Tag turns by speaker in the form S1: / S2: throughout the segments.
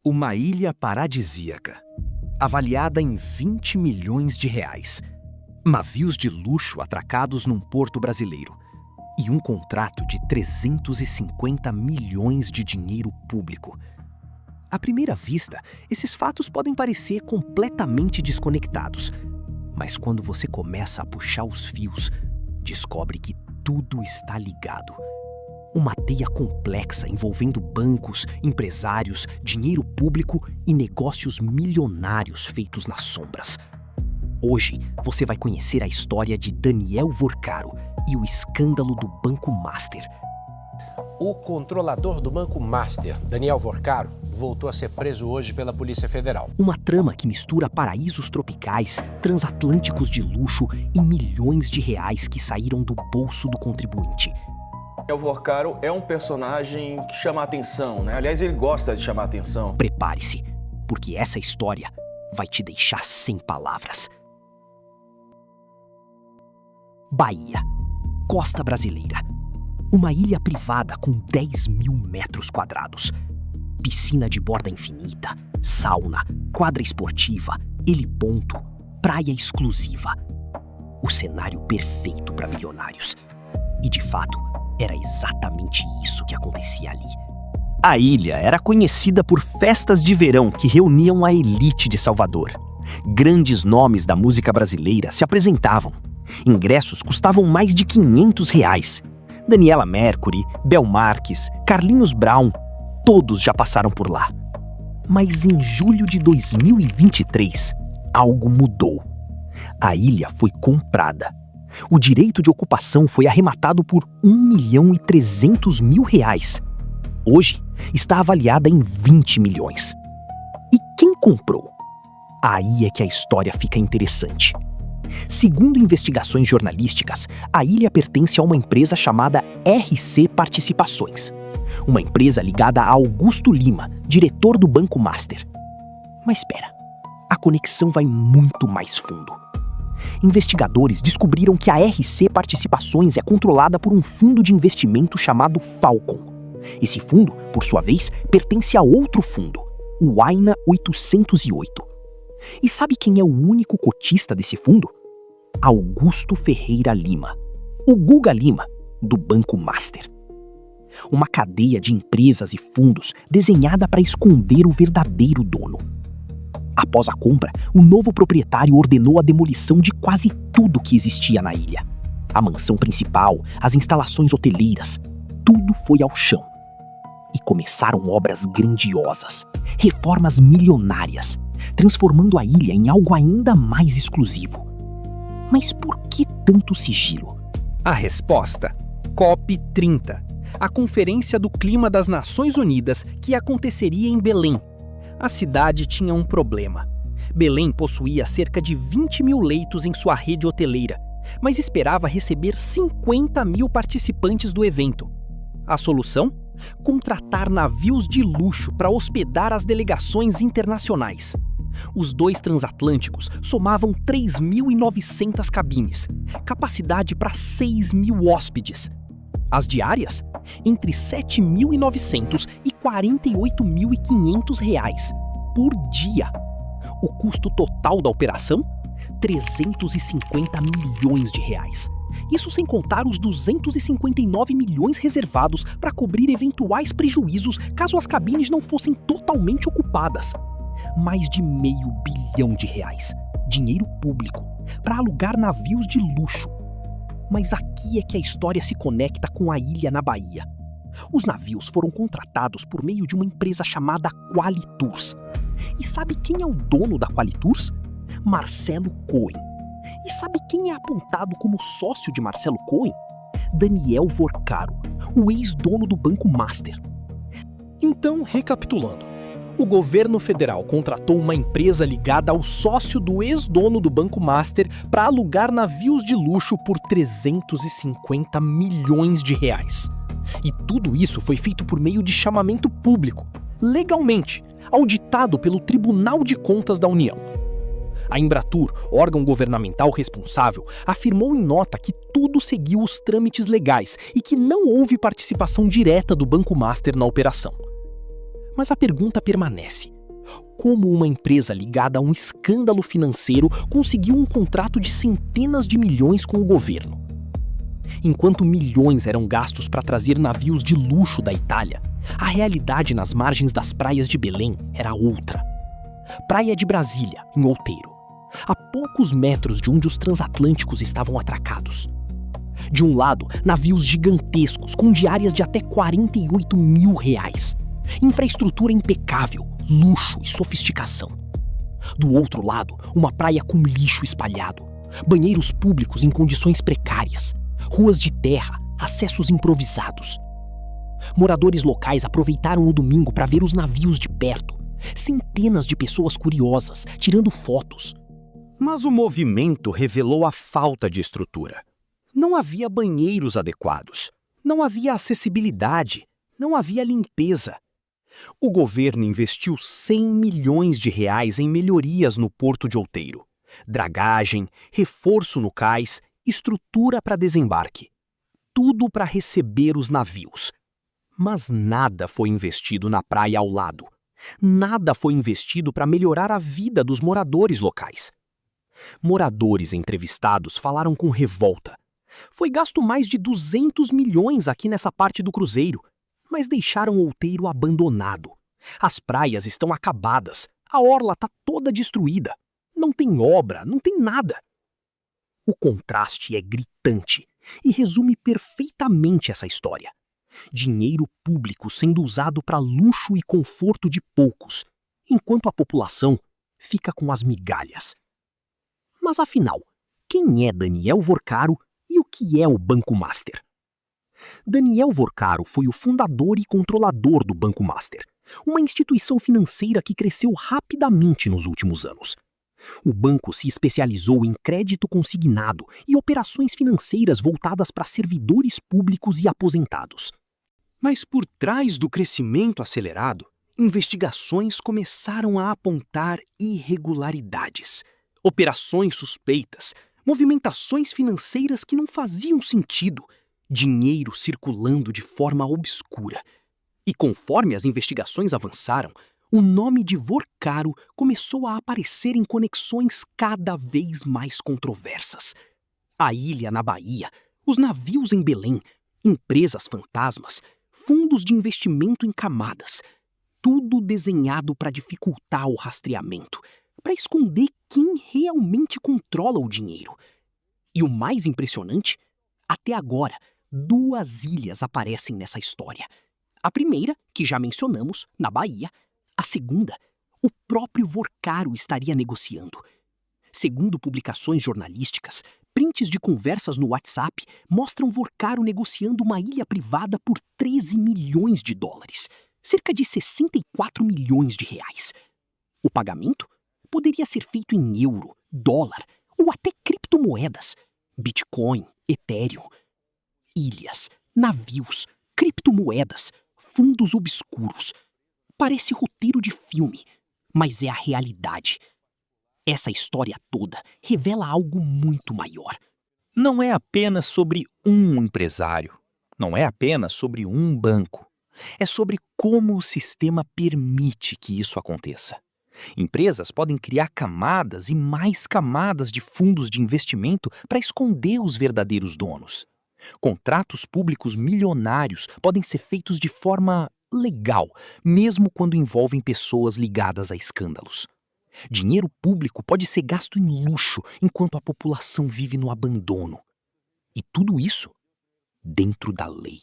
S1: Uma ilha paradisíaca, avaliada em 20 milhões de reais. Navios de luxo atracados num porto brasileiro. E um contrato de 350 milhões de dinheiro público. À primeira vista, esses fatos podem parecer completamente desconectados. Mas quando você começa a puxar os fios, descobre que tudo está ligado. Uma teia complexa envolvendo bancos, empresários, dinheiro público e negócios milionários feitos nas sombras. Hoje, você vai conhecer a história de Daniel Vorcaro e o escândalo do Banco Master.
S2: O controlador do Banco Master, Daniel Vorcaro, voltou a ser preso hoje pela Polícia Federal.
S1: Uma trama que mistura paraísos tropicais, transatlânticos de luxo e milhões de reais que saíram do bolso do contribuinte.
S3: O Vorcaro é um personagem que chama a atenção, né? Aliás, ele gosta de chamar a atenção.
S1: Prepare-se, porque essa história vai te deixar sem palavras. Bahia, costa brasileira. Uma ilha privada com 10 mil metros quadrados. Piscina de borda infinita, sauna, quadra esportiva, heliponto, praia exclusiva. O cenário perfeito para milionários. E de fato, era exatamente isso que acontecia ali. A ilha era conhecida por festas de verão que reuniam a elite de Salvador. Grandes nomes da música brasileira se apresentavam. Ingressos custavam mais de R$500. Daniela Mercury, Bel Marques, Carlinhos Brown, todos já passaram por lá. Mas em julho de 2023, algo mudou. A ilha foi comprada. O direito de ocupação foi arrematado por R$1.300.000. Hoje, está avaliada em 20 milhões. E quem comprou? Aí é que a história fica interessante. Segundo investigações jornalísticas, a ilha pertence a uma empresa chamada RC Participações. Uma empresa ligada a Augusto Lima, diretor do Banco Master. Mas espera, a conexão vai muito mais fundo. Investigadores descobriram que a RC Participações é controlada por um fundo de investimento chamado Falcon. Esse fundo, por sua vez, pertence a outro fundo, o Aina 808. E sabe quem é o único cotista desse fundo? Augusto Ferreira Lima, o Guga Lima, do Banco Master. Uma cadeia de empresas e fundos desenhada para esconder o verdadeiro dono. Após a compra, o novo proprietário ordenou a demolição de quase tudo que existia na ilha. A mansão principal, as instalações hoteleiras, tudo foi ao chão. E começaram obras grandiosas, reformas milionárias, transformando a ilha em algo ainda mais exclusivo. Mas por que tanto sigilo?
S4: A resposta: COP30, a Conferência do Clima das Nações Unidas que aconteceria em Belém. A cidade tinha um problema. Belém possuía cerca de 20 mil leitos em sua rede hoteleira, mas esperava receber 50 mil participantes do evento. A solução? Contratar navios de luxo para hospedar as delegações internacionais. Os dois transatlânticos somavam 3.900 cabines, capacidade para 6 mil hóspedes. As diárias? Entre R$ 7.900 e R$ 48.500 por dia. O custo total da operação? R$ 350 milhões. Isso sem contar os 259 milhões reservados para cobrir eventuais prejuízos caso as cabines não fossem totalmente ocupadas. Mais de R$500 bilhão, dinheiro público, para alugar navios de luxo. Mas aqui é que a história se conecta com a ilha na Bahia. Os navios foram contratados por meio de uma empresa chamada Qualitours. E sabe quem é o dono da Qualitours? Marcelo Cohen. E sabe quem é apontado como sócio de Marcelo Cohen? Daniel Vorcaro, o ex-dono do Banco Master. Então, recapitulando. O governo federal contratou uma empresa ligada ao sócio do ex-dono do Banco Master para alugar navios de luxo por R$ 350 milhões. E tudo isso foi feito por meio de chamamento público, legalmente, auditado pelo Tribunal de Contas da União. A Embratur, órgão governamental responsável, afirmou em nota que tudo seguiu os trâmites legais e que não houve participação direta do Banco Master na operação. Mas a pergunta permanece: como uma empresa ligada a um escândalo financeiro conseguiu um contrato de centenas de milhões com o governo? Enquanto milhões eram gastos para trazer navios de luxo da Itália, a realidade nas margens das praias de Belém era outra. Praia de Brasília, em Outeiro, a poucos metros de onde os transatlânticos estavam atracados. De um lado, navios gigantescos com diárias de até R$48 mil. Infraestrutura impecável, luxo e sofisticação. Do outro lado, uma praia com lixo espalhado, banheiros públicos em condições precárias, ruas de terra, acessos improvisados. Moradores locais aproveitaram o domingo para ver os navios de perto. Centenas de pessoas curiosas, tirando fotos.
S1: Mas o movimento revelou a falta de estrutura. Não havia banheiros adequados, não havia acessibilidade, não havia limpeza. O governo investiu R$100 milhões em melhorias no Porto de Outeiro. Dragagem, reforço no cais, estrutura para desembarque. Tudo para receber os navios. Mas nada foi investido na praia ao lado. Nada foi investido para melhorar a vida dos moradores locais. Moradores entrevistados falaram com revolta. Foi gasto mais de R$200 milhões aqui nessa parte do cruzeiro, mas deixaram Outeiro abandonado. As praias estão acabadas, a orla está toda destruída. Não tem obra, não tem nada. O contraste é gritante e resume perfeitamente essa história. Dinheiro público sendo usado para luxo e conforto de poucos, enquanto a população fica com as migalhas. Mas afinal, quem é Daniel Vorcaro e o que é o Banco Master? Daniel Vorcaro foi o fundador e controlador do Banco Master, uma instituição financeira que cresceu rapidamente nos últimos anos. O banco se especializou em crédito consignado e operações financeiras voltadas para servidores públicos e aposentados. Mas por trás do crescimento acelerado, investigações começaram a apontar irregularidades, operações suspeitas, movimentações financeiras que não faziam sentido, dinheiro circulando de forma obscura. E conforme as investigações avançaram, o nome de Vorcaro começou a aparecer em conexões cada vez mais controversas. A ilha na Bahia, os navios em Belém, empresas fantasmas, fundos de investimento em camadas. Tudo desenhado para dificultar o rastreamento, para esconder quem realmente controla o dinheiro. E o mais impressionante, até agora, 2 ilhas aparecem nessa história. A primeira, que já mencionamos, na Bahia. A segunda, o próprio Vorcaro estaria negociando. Segundo publicações jornalísticas, prints de conversas no WhatsApp mostram Vorcaro negociando uma ilha privada por $13 milhões, cerca de R$64 milhões. O pagamento poderia ser feito em euro, dólar ou até criptomoedas, Bitcoin, Ethereum. Ilhas, navios, criptomoedas, fundos obscuros. Parece roteiro de filme, mas é a realidade. Essa história toda revela algo muito maior. Não é apenas sobre um empresário, não é apenas sobre um banco. É sobre como o sistema permite que isso aconteça. Empresas podem criar camadas e mais camadas de fundos de investimento para esconder os verdadeiros donos. Contratos públicos milionários podem ser feitos de forma legal, mesmo quando envolvem pessoas ligadas a escândalos. Dinheiro público pode ser gasto em luxo enquanto a população vive no abandono. E tudo isso dentro da lei.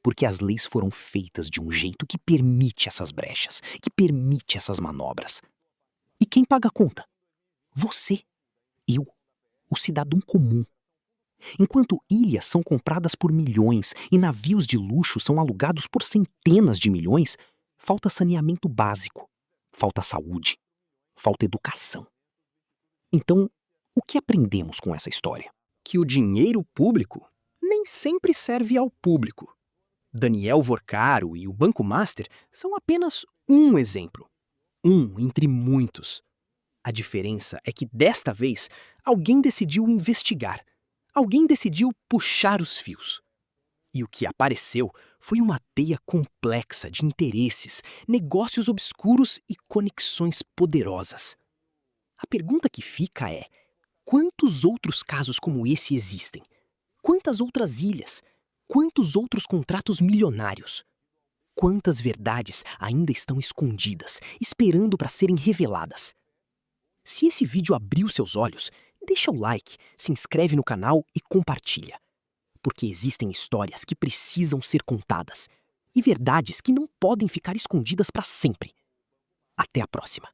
S1: Porque as leis foram feitas de um jeito que permite essas brechas, que permite essas manobras. E quem paga a conta? Você, eu, o cidadão comum. Enquanto ilhas são compradas por milhões e navios de luxo são alugados por centenas de milhões, falta saneamento básico, falta saúde, falta educação. Então, o que aprendemos com essa história? Que o dinheiro público nem sempre serve ao público. Daniel Vorcaro e o Banco Master são apenas um exemplo. Um entre muitos. A diferença é que desta vez alguém decidiu investigar. Alguém decidiu puxar os fios. E o que apareceu foi uma teia complexa de interesses, negócios obscuros e conexões poderosas. A pergunta que fica é: quantos outros casos como esse existem? Quantas outras ilhas? Quantos outros contratos milionários? Quantas verdades ainda estão escondidas, esperando para serem reveladas? Se esse vídeo abriu seus olhos, deixa o like, se inscreve no canal e compartilha. Porque existem histórias que precisam ser contadas e verdades que não podem ficar escondidas para sempre. Até a próxima.